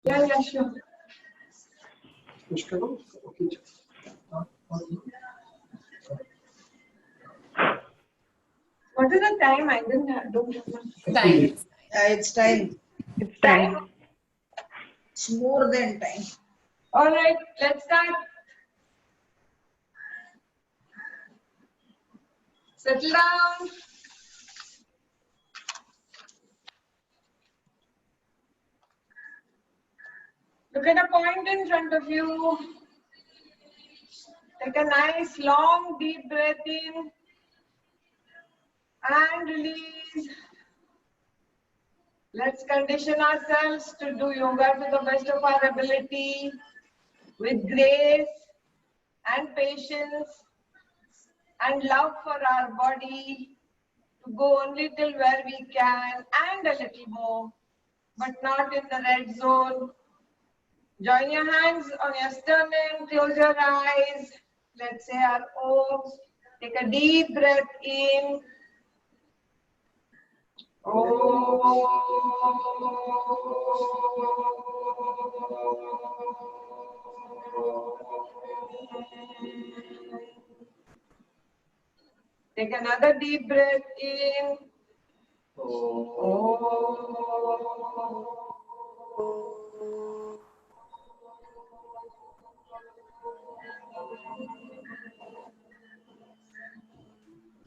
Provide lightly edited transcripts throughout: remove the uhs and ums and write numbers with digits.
Yeah, sure. Okay. What is the time? I don't remember. Time. It's time. It's time. It's more than time. All right, let's start. Settle down. Look at a point in front of you. Take a nice long deep breath in and release. Let's condition ourselves to do yoga to the best of our ability with grace and patience and love for our body to go only till where we can and a little more, but not in the red zone. Join your hands on your sternum, close your eyes. Let's say our Om. Take a deep breath in. Take another deep breath in.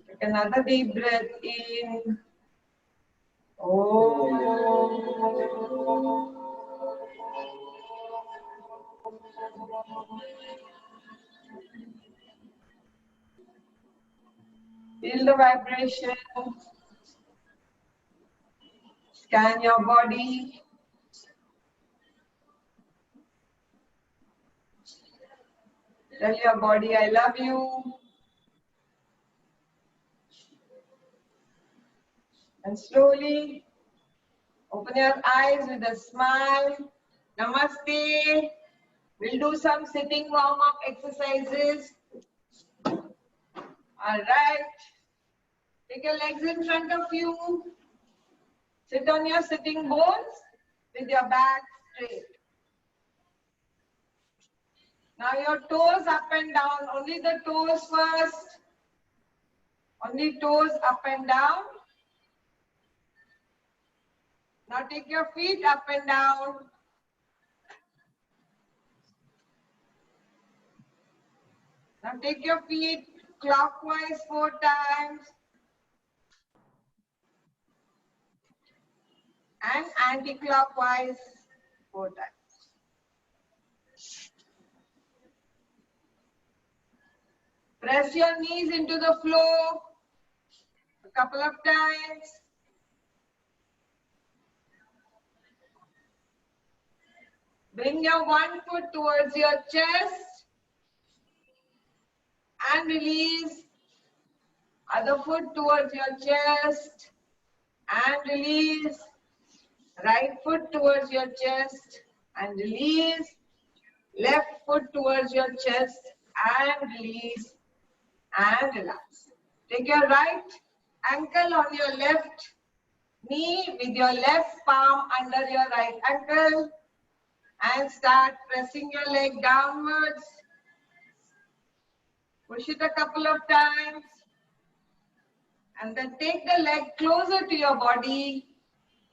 Take another deep breath in. Feel the vibration. Scan your body. Tell your body, I love you. And slowly open your eyes with a smile. Namaste. We'll do some sitting warm-up exercises. All right. Take your legs in front of you. Sit on your sitting bones with your back straight. Now your toes up and down. Only the toes first. Only toes up and down. Now take your feet up and down. Now take your feet clockwise 4 times. And anti-clockwise 4 times. Press your knees into the floor a couple of times. Bring your one foot towards your chest and release. Other foot towards your chest and release. Right foot towards your chest and release. Left foot towards your chest and release and relax. Take your right ankle on your left knee with your left palm under your right ankle and start pressing your leg downwards. Push it a couple of times and then take the leg closer to your body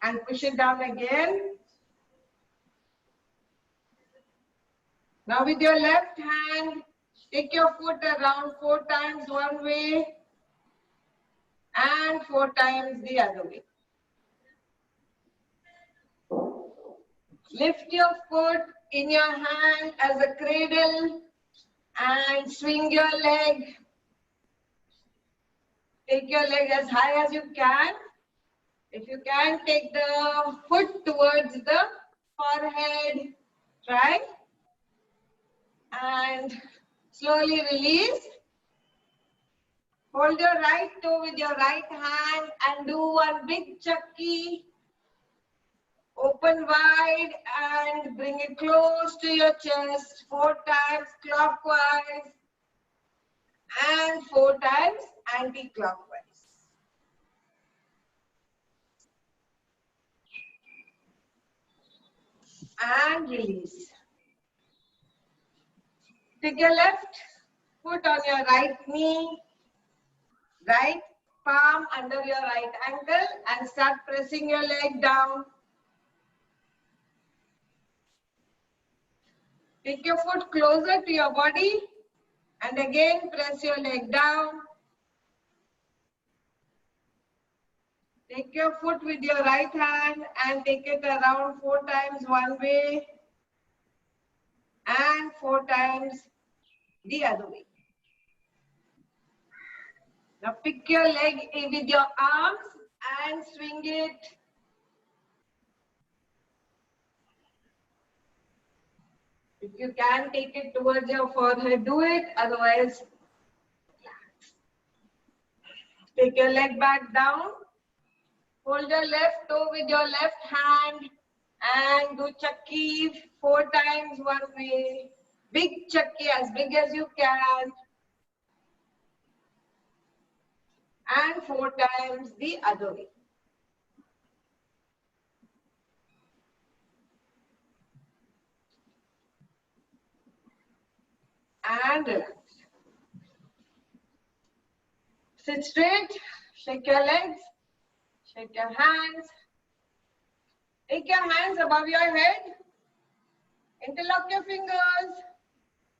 and push it down again. Now with your left hand, take your foot around 4 times one way and 4 times the other way. Lift your foot in your hand as a cradle and swing your leg. Take your leg as high as you can. If you can, take the foot towards the forehead. Try. And slowly release. Hold your right toe with your right hand and do one big chakki. Open wide and bring it close to your chest 4 times clockwise and 4 times anti-clockwise. and release. Take your left foot on your right knee, right palm under your right ankle, and start pressing your leg down. Take your foot closer to your body and again press your leg down. Take your foot with your right hand and take it around 4 times one way and 4 times the other way. Now pick your leg with your arms and swing it. If you can take it towards your forehead, do it. Otherwise, relax. Take your leg back down. Hold your left toe with your left hand and do chakki 4 times one way. Big chakki, as big as you can. And 4 times the other way. And relax. Sit straight, shake your legs, shake your hands. Take your hands above your head. Interlock your fingers.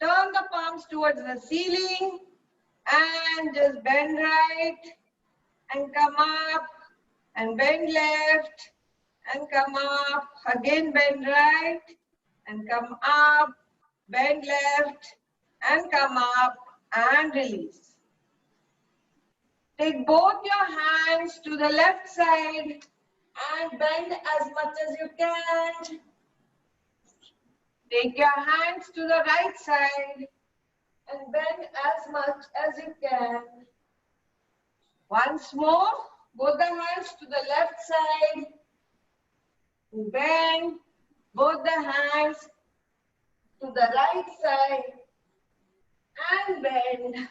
Turn the palms towards the ceiling. And just bend right. And come up. And bend left. And come up. Again bend right. And come up. Bend left. And come up. And release. Take both your hands to the left side and bend as much as you can. Take your hands to the right side and bend as much as you can. Once more, both the hands to the left side. Bend both the hands to the right side and bend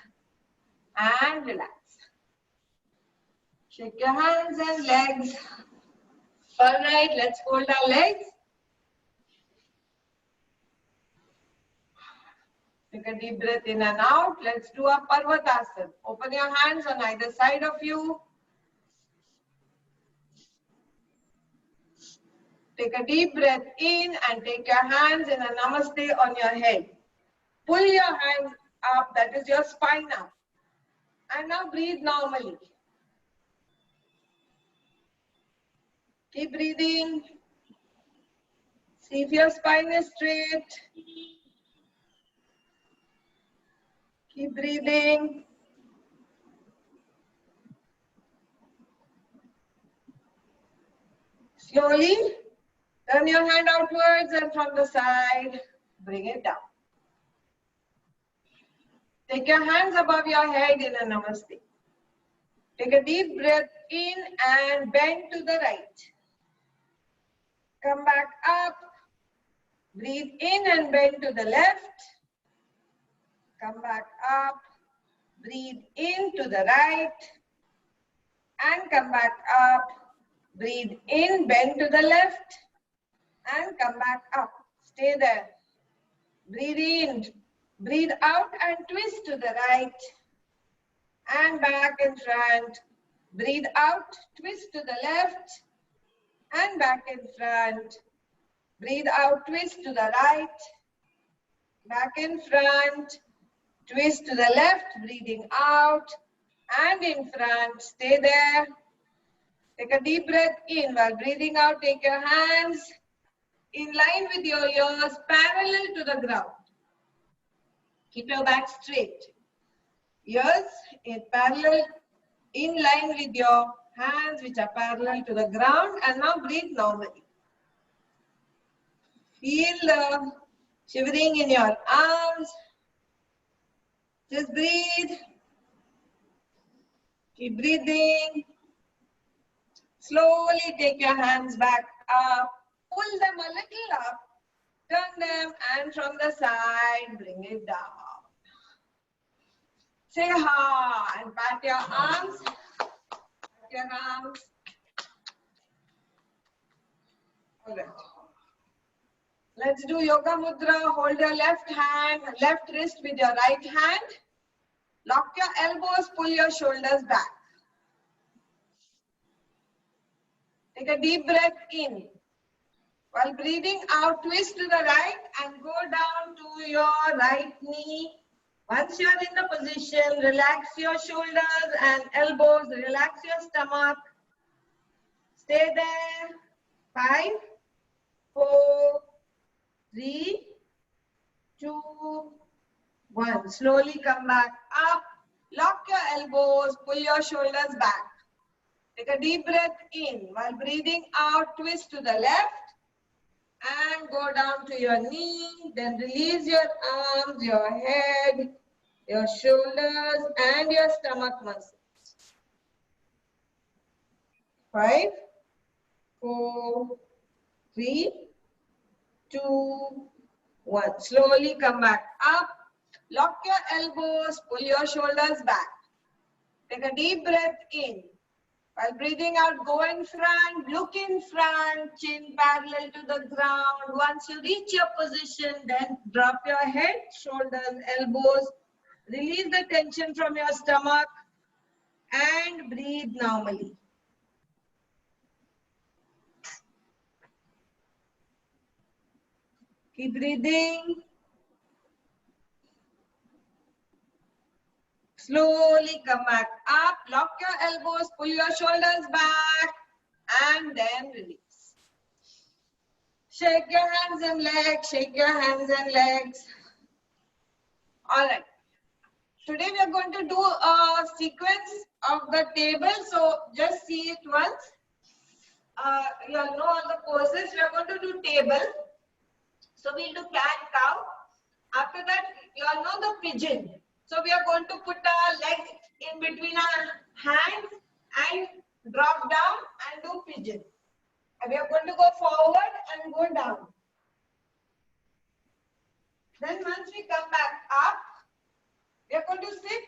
and relax. Shake your hands and legs. All right, let's fold our legs. Take a deep breath in and out. Let's do a Parvatasana. Open your hands on either side of you. Take a deep breath in and take your hands in a Namaste on your head. Pull your hands up, that is your spine up. And now breathe normally. Keep breathing. See if your spine is straight. Keep breathing. Slowly, turn your hand outwards and from the side, bring it down. Take your hands above your head in a Namaste. Take a deep breath in and bend to the right. Come back up. Breathe in and bend to the left. Come back up. Breathe in to the right. And come back up. Breathe in, bend to the left. And come back up. Stay there. Breathe in. Breathe out and twist to the right. And back in front. Breathe out, twist to the left. And back in front. Breathe out, twist to the right. Back in front. Twist to the left, breathing out. And in front. Stay there. Take a deep breath in. While breathing out, take your hands in line with your ears, parallel to the ground. Keep your back straight. Ears in parallel, in line with your hands which are parallel to the ground. And now breathe normally. Feel the shivering in your arms. Just breathe. Keep breathing. Slowly take your hands back up. Pull them a little up. Turn them and from the side, bring it down. Say ha and pat your arms. Pat your arms. All right. Let's do yoga mudra. Hold your left hand, left wrist with your right hand. Lock your elbows, pull your shoulders back. Take a deep breath in. While breathing out, twist to the right and go down to your right knee. Once you are in the position, relax your shoulders and elbows, relax your stomach. Stay there. 5, 4, 3, 2, 1. Slowly come back up. Lock your elbows, pull your shoulders back. Take a deep breath in. While breathing out, twist to the left and go down to your knee. Then release your arms, your head, your shoulders and your stomach muscles. 5, 4, 3, 2, 1. Slowly come back up. Lock your elbows, pull your shoulders back. Take a deep breath in. While breathing out, go in front, look in front, chin parallel to the ground. Once you reach your position, then drop your head, shoulders, elbows. Release the tension from your stomach and breathe normally. Keep breathing. Slowly come back up, lock your elbows, pull your shoulders back, and then release. Shake your hands and legs, shake your hands and legs. All right. Today we are going to do a sequence of the table. So just see it once. You all know all the poses. We are going to do table. So we'll do cat, cow. After that, you all know the pigeon. So we are going to put our legs in between our hands and drop down and do pigeon. And we are going to go forward and go down. Then once we come back up, we are going to sit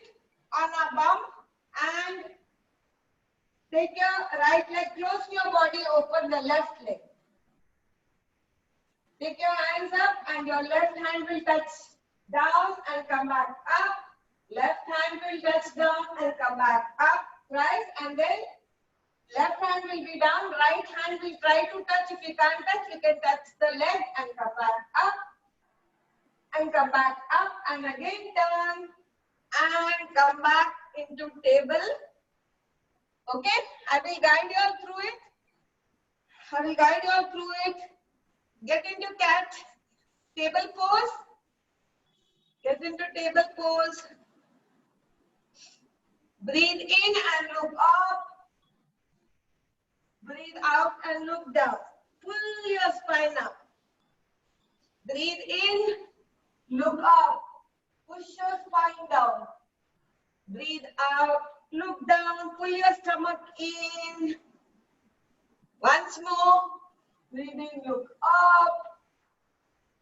on our bum and take your right leg close to your body, open the left leg. Take your hands up and your left hand will touch down and come back up. Left hand will touch down and come back up, right? And then left hand will be down, right hand will try to touch. If you can't touch, you can touch the leg and come back up. And come back up and again turn and come back into table. Okay? I will guide you all through it. I will guide you all through it. Get into cat, table pose. Get into table pose. Breathe in and look up. Breathe out and look down. Pull your spine up. Breathe in, look up. Push your spine down. Breathe out, look down. Pull your stomach in. Once more. Breathe in, look up.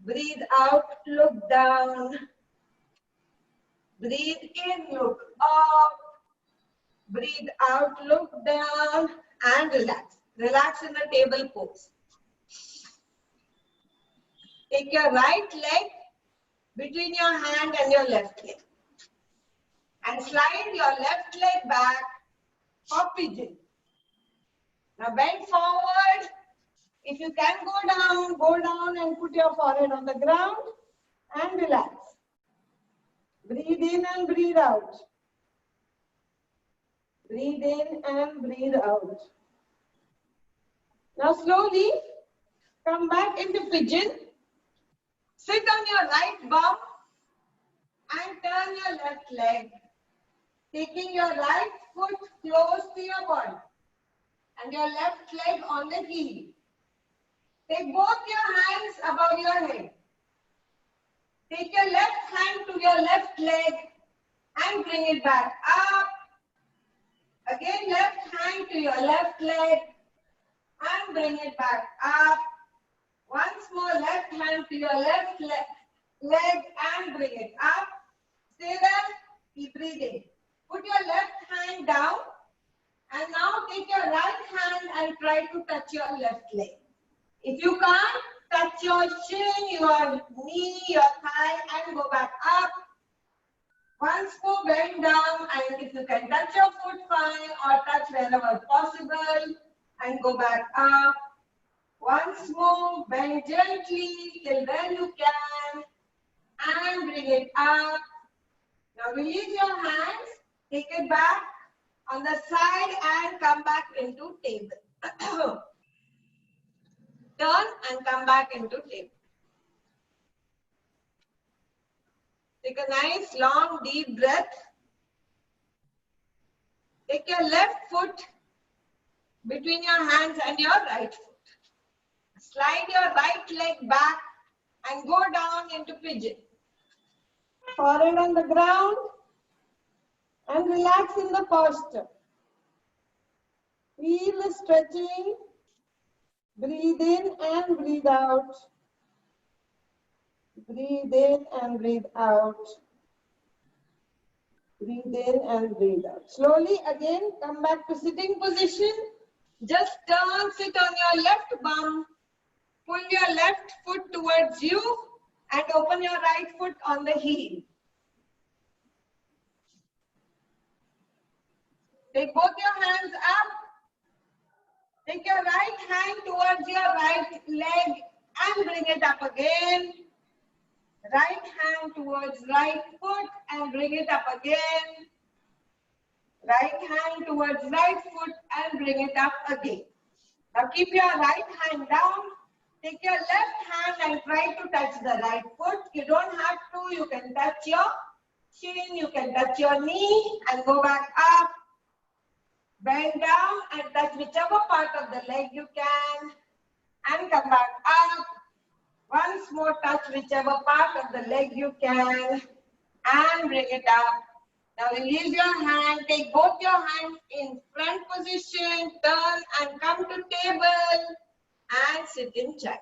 Breathe out, look down. Breathe in, look up. Breathe out, look down and relax. Relax in the table pose. Take your right leg between your hand and your left leg. And slide your left leg back for pigeon. Now bend forward. If you can go down and put your forehead on the ground and relax. Breathe in and breathe out. Breathe in and breathe out. Now slowly come back into pigeon. Sit on your right bum and turn your left leg. Taking your right foot close to your body and your left leg on the heel. Take both your hands above your head. Take your left hand to your left leg and bring it back up. Again, left hand to your left leg and bring it back up. Once more, left hand to your left leg and bring it up. Stay there, keep breathing. Put your left hand down and now take your right hand and try to touch your left leg. If you can't, touch your shin, your knee, your thigh, and go back up. Once more, bend down, and if you can touch your foot, fine, or touch wherever possible, and go back up. Once more, bend gently till where you can, and bring it up. Now release your hands, take it back on the side, and come back into table. Turn and come back into table. Take a nice long deep breath. Take your left foot between your hands and your right foot. Slide your right leg back and go down into pigeon. Forehead on the ground and relax in the posture. Feel the stretching. Breathe in and breathe out. Breathe in and breathe out. Breathe in and breathe out. Slowly again come back to sitting position. Just turn, sit on your left bum. Pull your left foot towards you and open your right foot on the heel. Take both your hands up. Take your right hand towards your right leg and bring it up again. Right hand towards right foot and bring it up again. Right hand towards right foot and bring it up again. Now keep your right hand down. Take your left hand and try to touch the right foot. You don't have to. You can touch your chin. You can touch your knee and go back up. Bend down and touch whichever part of the leg you can and come back up. Once more, touch whichever part of the leg you can and bring it up. Now release your hand, take both your hands in front position, turn and come to table and sit in chair.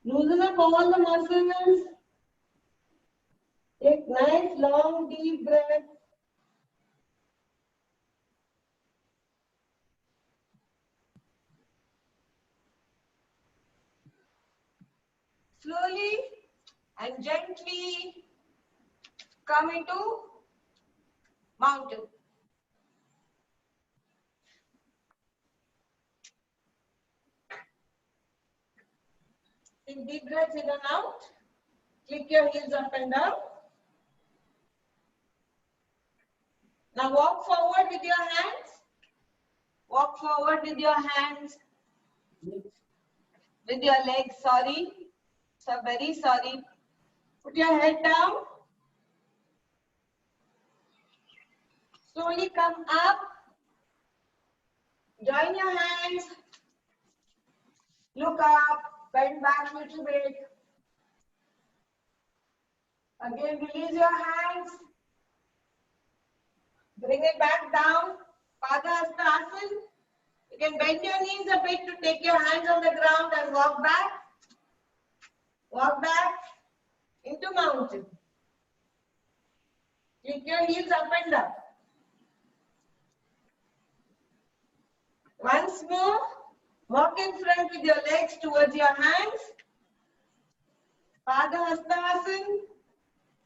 Loosen up all the muscles. Take nice long deep breath. Slowly and gently come into mountain. Take deep breaths in and out. Click your heels up and down. Now walk forward with your hands. Walk forward with your hands. With your legs, sorry. So very sorry. Put your head down. Slowly come up. Join your hands. Look up. Bend back a little bit. Again, release your hands. Bring it back down. Padahastasana. You can bend your knees a bit to take your hands on the ground and walk back. Walk back into mountain. Click your heels up and down. Once more, walk in front with your legs towards your hands. Padahastasana.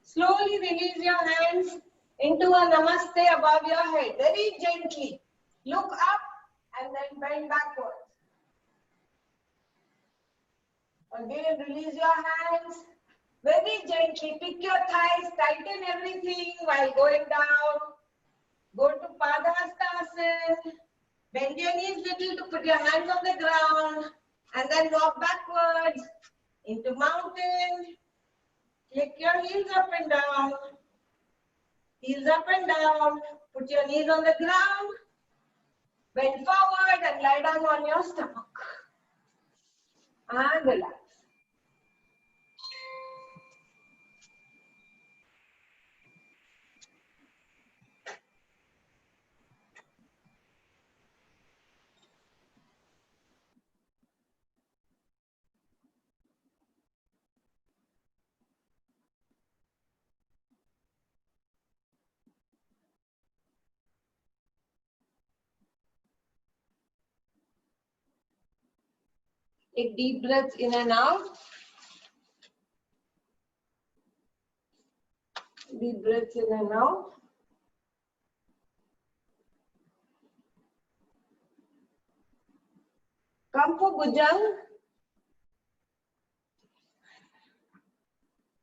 Slowly release your hands into a namaste above your head. Very gently. Look up and then bend backwards. Again, release your hands. Very gently. Pick your thighs. Tighten everything while going down. Go to Padahastasana. Bend your knees little to put your hands on the ground. And then walk backwards into mountain. Click your heels up and down. Heels up and down. Put your knees on the ground. Bend forward and lie down on your stomach. And relax. Take deep breaths in and out. Deep breaths in and out. Come for Bhujang.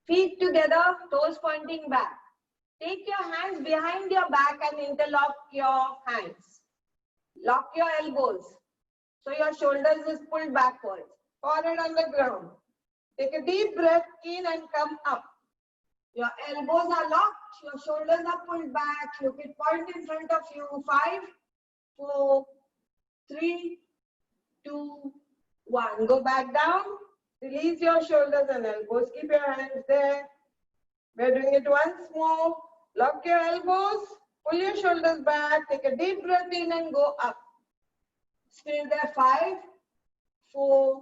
Feet together, toes pointing back. Take your hands behind your back and interlock your hands. Lock your elbows. So your shoulders is pulled backwards. Forehead on the ground. Take a deep breath in and come up. Your elbows are locked. Your shoulders are pulled back. Look at point in front of you. 5, 4, 3, 2, 1. Go back down. Release your shoulders and elbows. Keep your hands there. We're doing it once more. Lock your elbows. Pull your shoulders back. Take a deep breath in and go up. Stay there. 5, 4,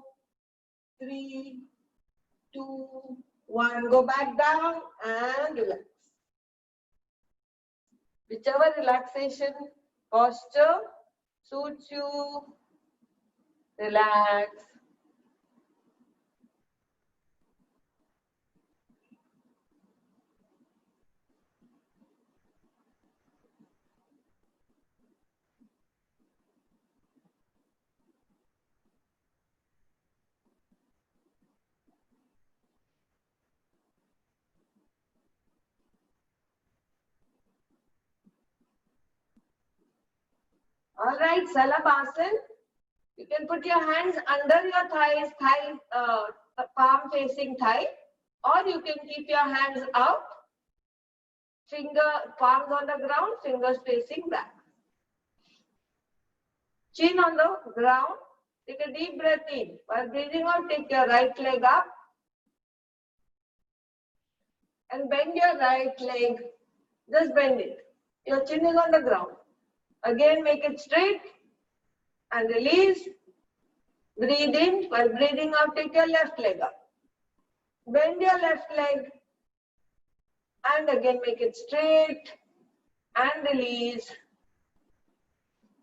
3, 2, 1. Go back down and relax. Whichever relaxation posture suits you, relax. All right, Salabhasan. You can put your hands under your thighs, palm facing thigh, or you can keep your hands out, palms on the ground, fingers facing back. Chin on the ground. Take a deep breath in. While breathing out, take your right leg up and bend your right leg. Just bend it. Your chin is on the ground. Again, make it straight and release. Breathe in. While breathing out, take your left leg up. Bend your left leg and again make it straight and release.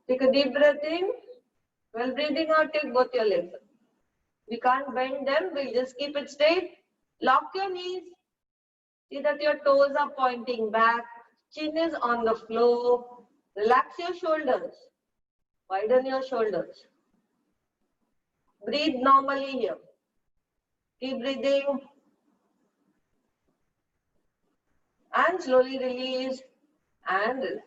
Take a deep breath in. While breathing out, take both your legs up. We can't bend them. We'll just keep it straight. Lock your knees. See that your toes are pointing back. Chin is on the floor. Relax your shoulders. Widen your shoulders. Breathe normally here. Keep breathing. And slowly release and relax.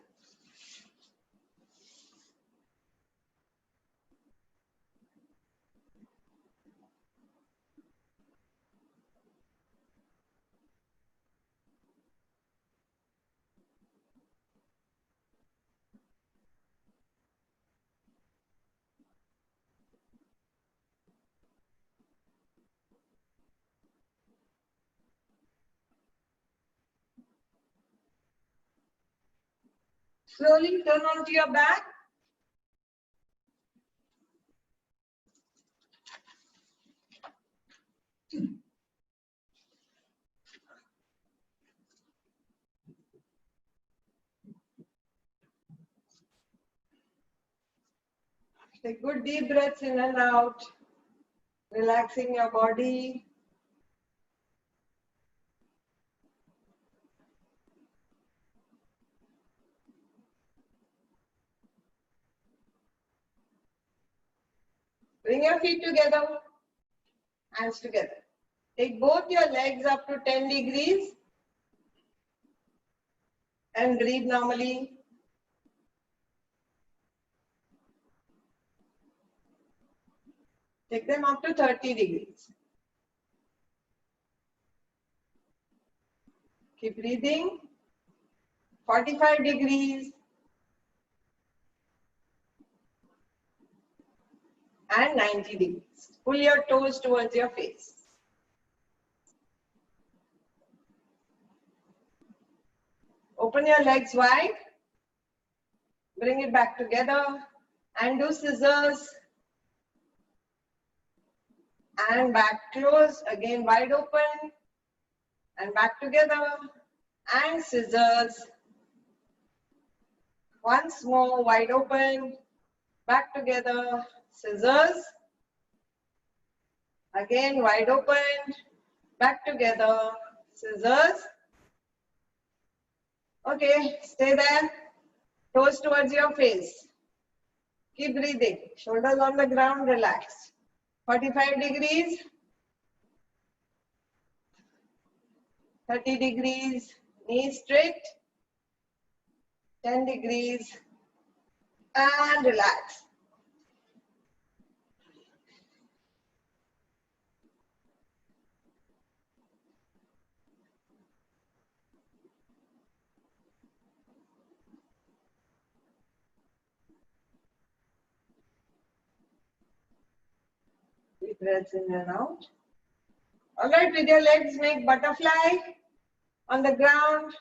Slowly turn onto your back. Take good deep breaths in and out, relaxing your body. Bring your feet together, hands together. Take both your legs up to 10 degrees and breathe normally. Take them up to 30 degrees. Keep breathing. 45 degrees. And 90 degrees. Pull your toes towards your face. Open your legs wide. Bring it back together and do scissors. And back close, again wide open. And back together and scissors. Once more, wide open, back together, scissors. Again, wide open. Back together. Scissors. Okay, stay there. Toes towards your face. Keep breathing. Shoulders on the ground, relax. 45 degrees. 30 degrees. Knees straight. 10 degrees. And relax. Deep breaths in and out. Alright, with your legs, make butterfly on the ground.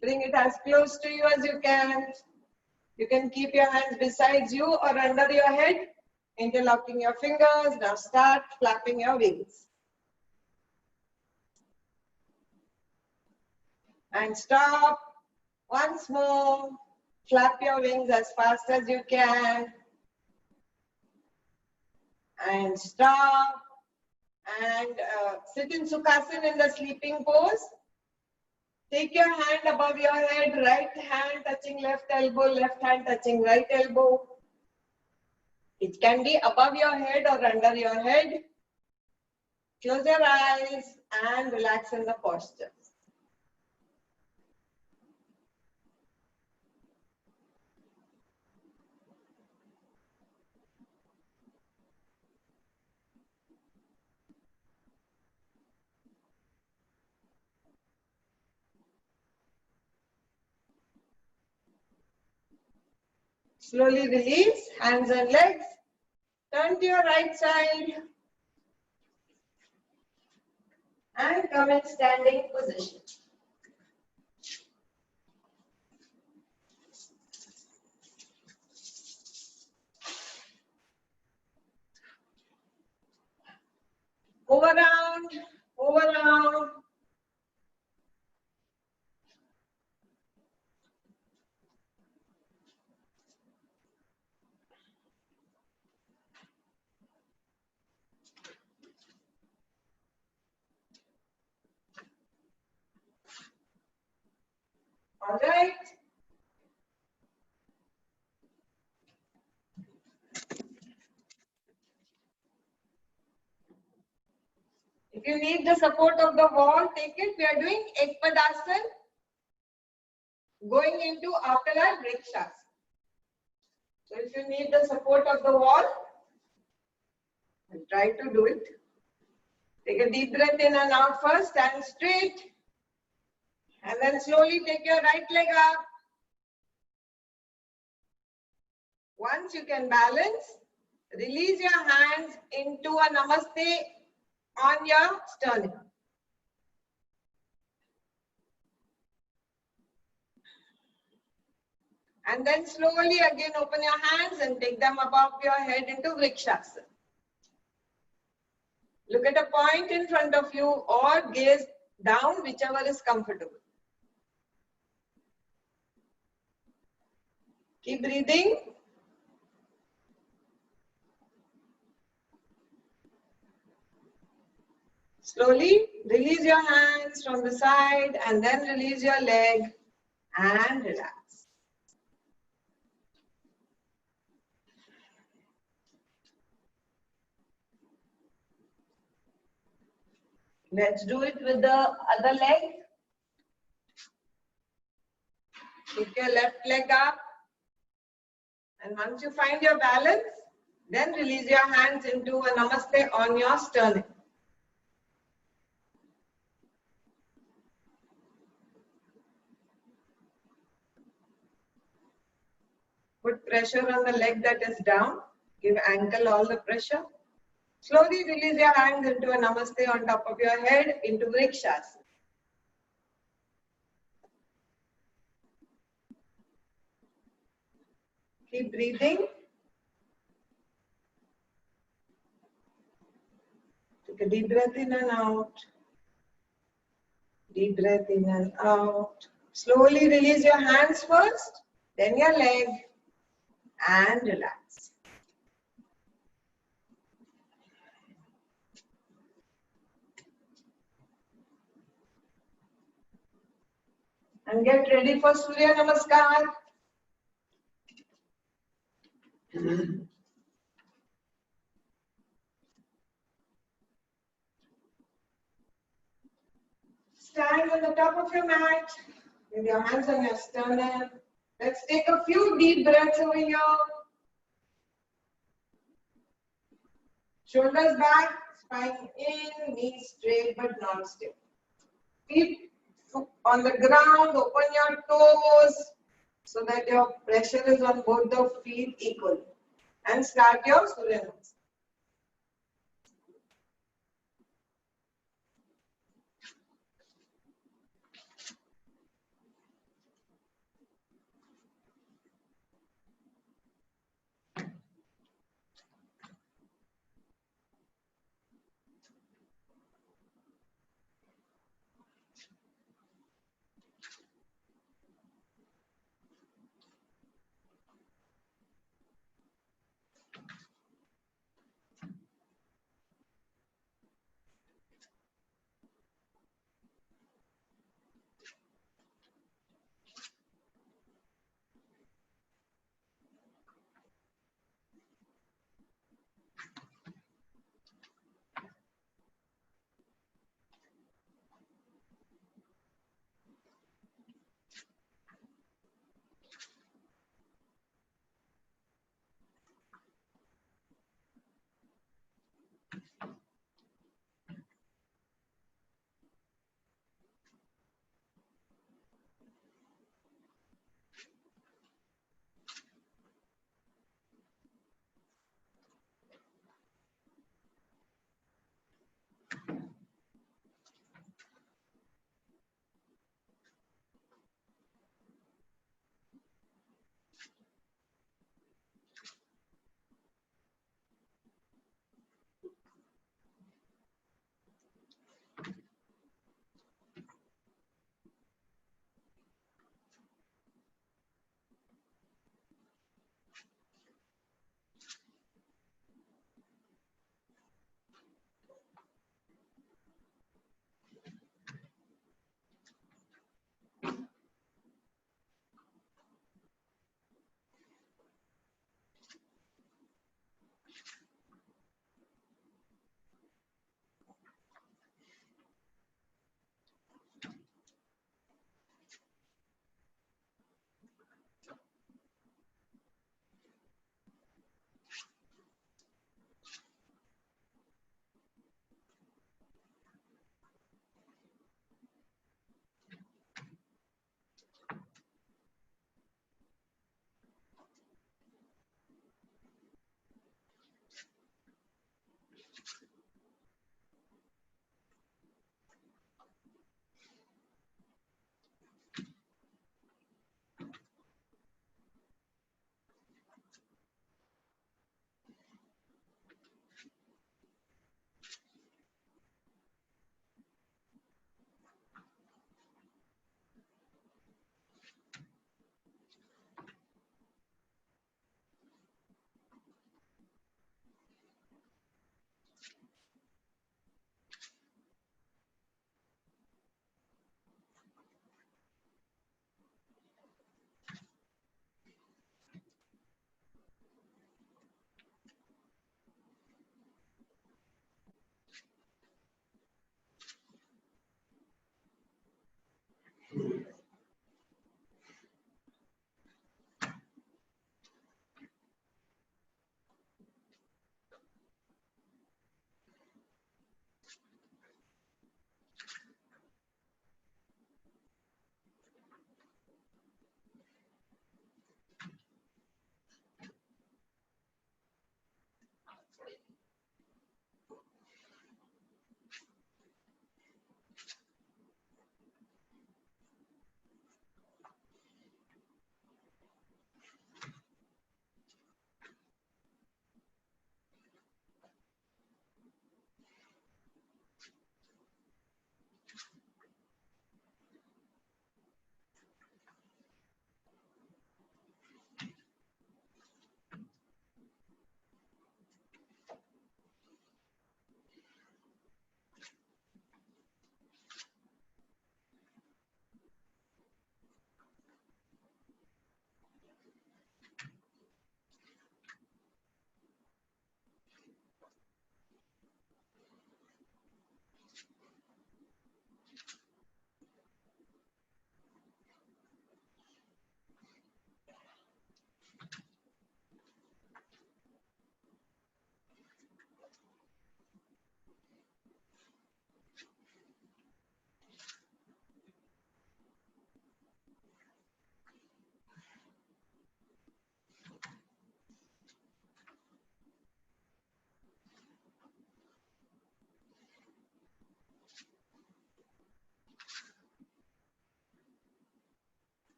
Bring it as close to you as you can. You can keep your hands beside you or under your head. Interlocking your fingers. Now start flapping your wings. And stop. Once more. Flap your wings as fast as you can. And stop. And sit in Sukhasana in the sleeping pose. Take your hand above your head, right hand touching left elbow, left hand touching right elbow. It can be above your head or under your head. Close your eyes and relax in the posture. Slowly release hands and legs. Turn to your right side. And come in standing position. Move around, move around. All right. If you need the support of the wall, take it. We are doing Ekpadasana, going into after our Vrikshasana. So if you need the support of the wall, try to do it. Take a deep breath in and out first, stand straight. And then slowly take your right leg up. Once you can balance, release your hands into a Namaste on your sternum. And then slowly again open your hands and take them above your head into Vrikshasana. Look at a point in front of you or gaze down, whichever is comfortable. Keep breathing. Slowly release your hands from the side and then release your leg and relax. Let's do it with the other leg. Pick your left leg up. And once you find your balance, then release your hands into a Namaste on your sternum. Put pressure on the leg that is down. Give ankle all the pressure. Slowly release your hands into a Namaste on top of your head into Vrikshasana. Keep breathing. Take a deep breath in and out. Deep breath in and out. Slowly release your hands first, then your leg, and relax. And get ready for Surya Namaskar. Stand on the top of your mat with your hands on your sternum. Let's take a few deep breaths over here. Shoulders back, spine in, knees straight but not stiff. Feet on the ground, open your toes so that your pressure is on both the feet equally. And start your Surya Namaskar.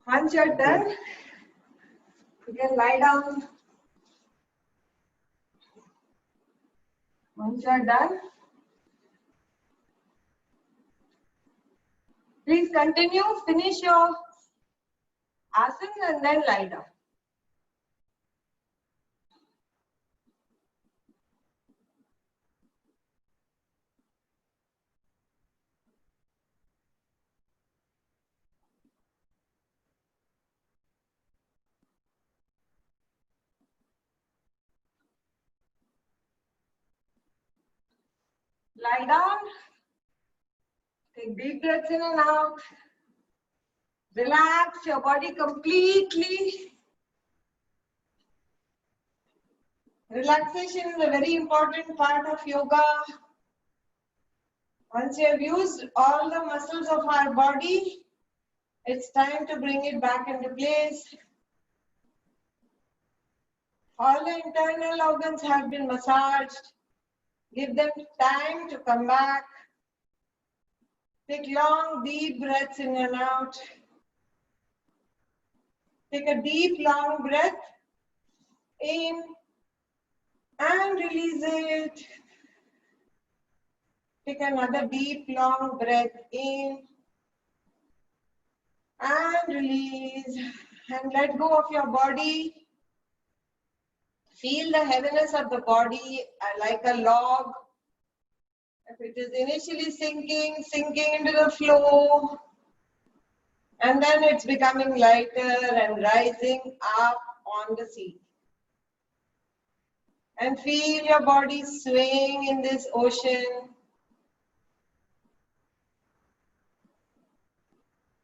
Once you're done, you can lie down. Once you're done, please continue, finish your asana and then lie down. Lie down. Take deep breaths in and out. Relax your body completely. Relaxation is a very important part of yoga. Once you have used all the muscles of our body, it's time to bring it back into place. All the internal organs have been massaged. Give them time to come back. Take long, deep breaths in and out. Take a deep, long breath in and release it. Take another deep, long breath in and release. And let go of your body. Feel the heaviness of the body like a log. If it is initially sinking into the flow, and then it's becoming lighter and rising up on the seat. And feel your body swaying in this ocean.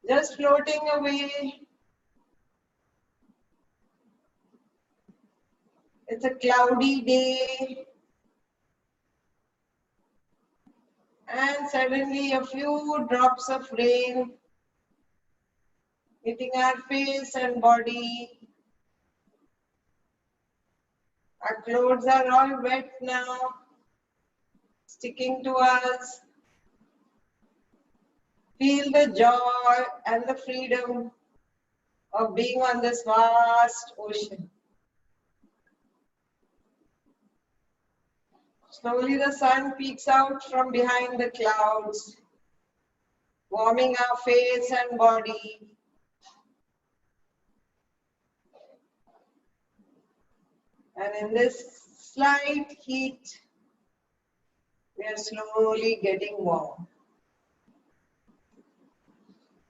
Just floating away. It's a cloudy day. And suddenly a few drops of rain hitting our face and body. Our clothes are all wet now, sticking to us. Feel the joy and the freedom of being on this vast ocean. Slowly the sun peeks out from behind the clouds, warming our face and body. And in this slight heat, we are slowly getting warm.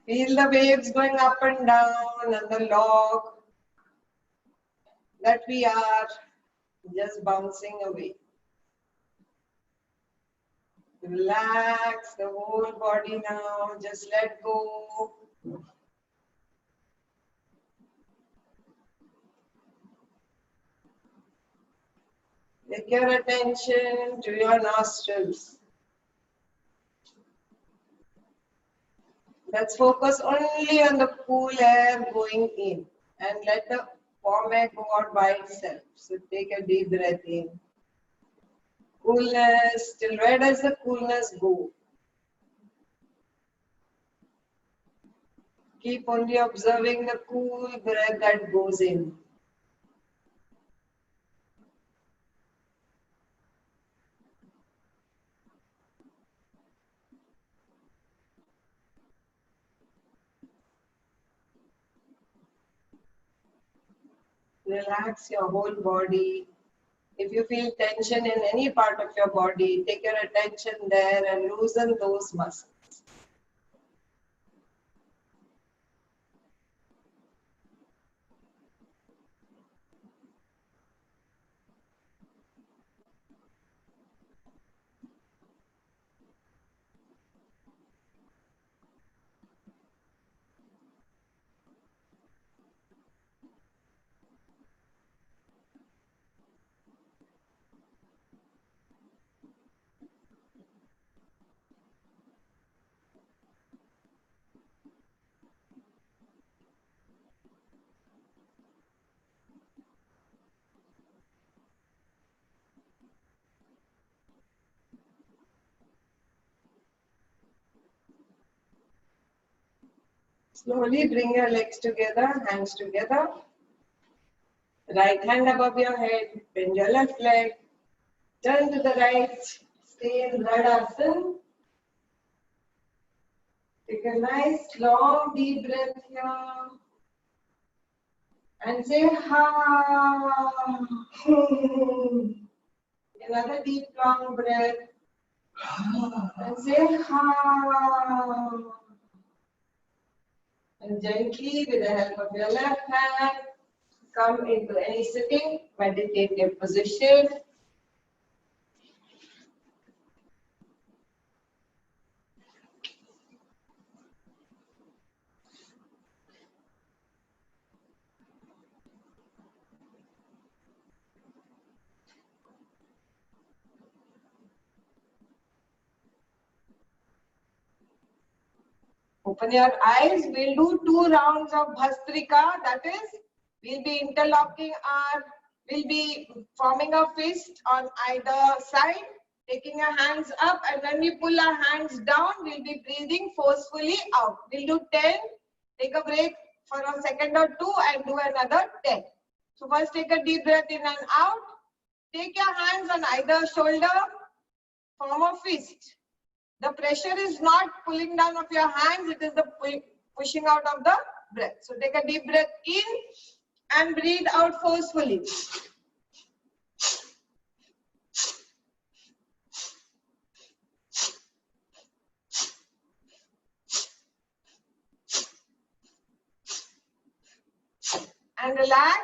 Feel the waves going up and down on the log that we are just bouncing away. Relax the whole body now, just let go. Take your attention to your nostrils. Let's focus only on the cool air going in and let the warm air go out by itself. So take a deep breath in. Coolness, till where does the coolness go? Keep only observing the cool breath that goes in. Relax your whole body. If you feel tension in any part of your body, take your attention there and loosen those muscles. Slowly bring your legs together, hands together. Right hand above your head, bend your left leg. Turn to the right, stay in Radhasana. Take a nice long deep breath here. And say ha. Another deep long breath. And say ha. And gently, with the help of your left hand, come into any sitting meditative position. Open your eyes. We'll do 2 rounds of Bhastrika. That is, we'll be interlocking we'll be forming a fist on either side, taking our hands up, and when we pull our hands down, we'll be breathing forcefully out. We'll do 10, take a break for a second or 2 and do another 10. So first take a deep breath in and out. Take your hands on either shoulder, form a fist. The pressure is not pulling down of your hands, it is the pushing out of the breath. So take a deep breath in and breathe out forcefully. And relax.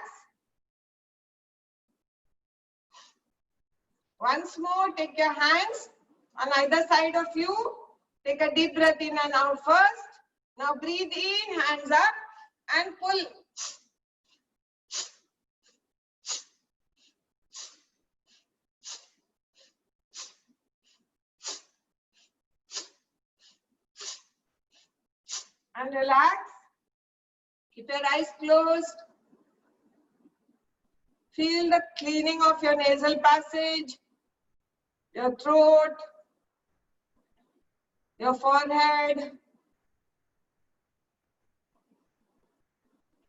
Once more, take your hands on either side of you. Take a deep breath in and out first. Now breathe in, hands up and pull. And relax. Keep your eyes closed. Feel the cleaning of your nasal passage, your throat, your forehead.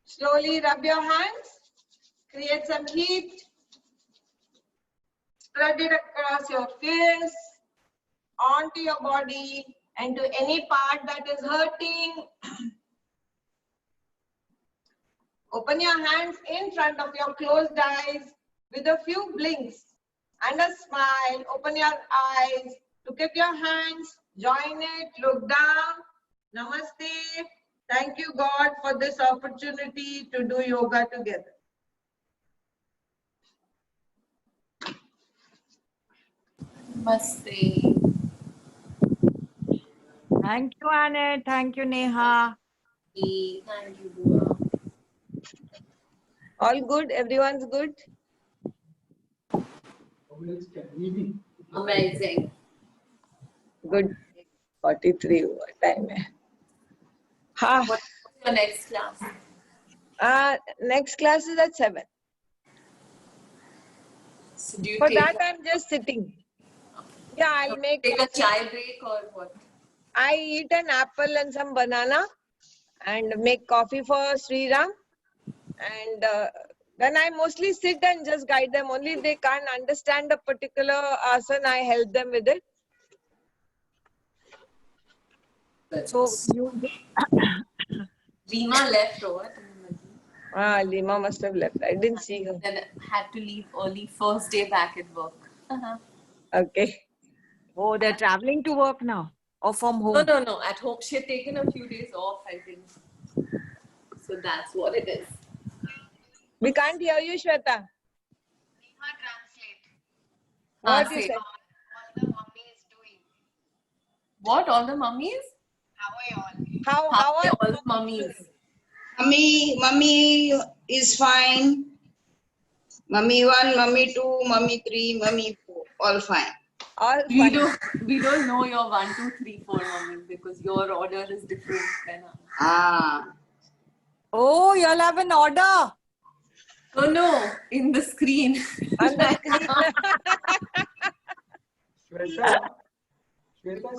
Slowly rub your hands. Create some heat. Spread it across your face, onto your body, and to any part that is hurting. Open your hands in front of your closed eyes with a few blinks and a smile. Open your eyes. Look at your hands. Join it. Look down. Namaste. Thank you, God, for this opportunity to do yoga together. Namaste. Thank you, Annette. Thank you, Neha. Thank you, Dua. All good? Everyone's good? Amazing. Good. 43 हुआ time है. हाँ. What's your next class? Next class is at 7. So do you For take that, I'm just sitting. Yeah, I'll make take a coffee. chai break or what? I eat an apple and some banana and make coffee for Sriram. And then I mostly sit and just guide them. Only they can't understand a particular asana, I help them with it. So you Rima left or what? Lima must have left. I didn't see her. Then had to leave early first day back at work. Okay. oh, they're traveling to work now or from home. No. At home, she had taken a few days off, I think. So that's what it is. We can't hear you, Shweta. Neha, translate. What you say. said? All the mummies doing. What? All the mummies? How are you all? How How are are all the mummies? Mummy is fine. Mummy 1, Mummy 2, Mummy 3, Mummy 4, all fine. all We fine. don't know your 1, 2, 3, 4 mummies because your order is different than ours. Ah, Oh, you'll have an order. Oh no, in the screen. On the screen.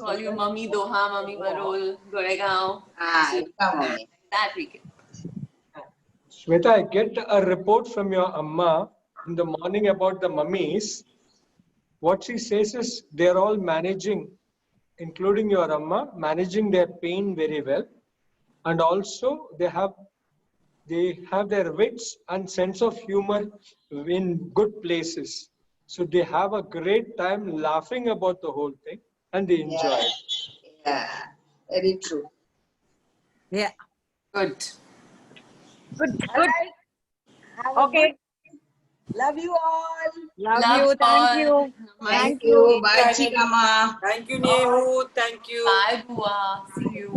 Call you Mummy Doha, Mummy Barol, Goregaon. Ika Mummy. That we can. Shweta, I get a report from your Amma in the morning about the mummies. What she says is they're all managing, including your Amma, managing their pain very well. And also they have their wits and sense of humor in good places. So they have a great time laughing about the whole thing and they enjoy Yeah. it. Yeah. Very true. Yeah. Good. Good. All Good. right. Have a Okay. good- Love you all. Love Love you. Thank all. you. Thank you. Bye, Chikama. Thank you, Nehu. Thank you. Bye, Bua. See you.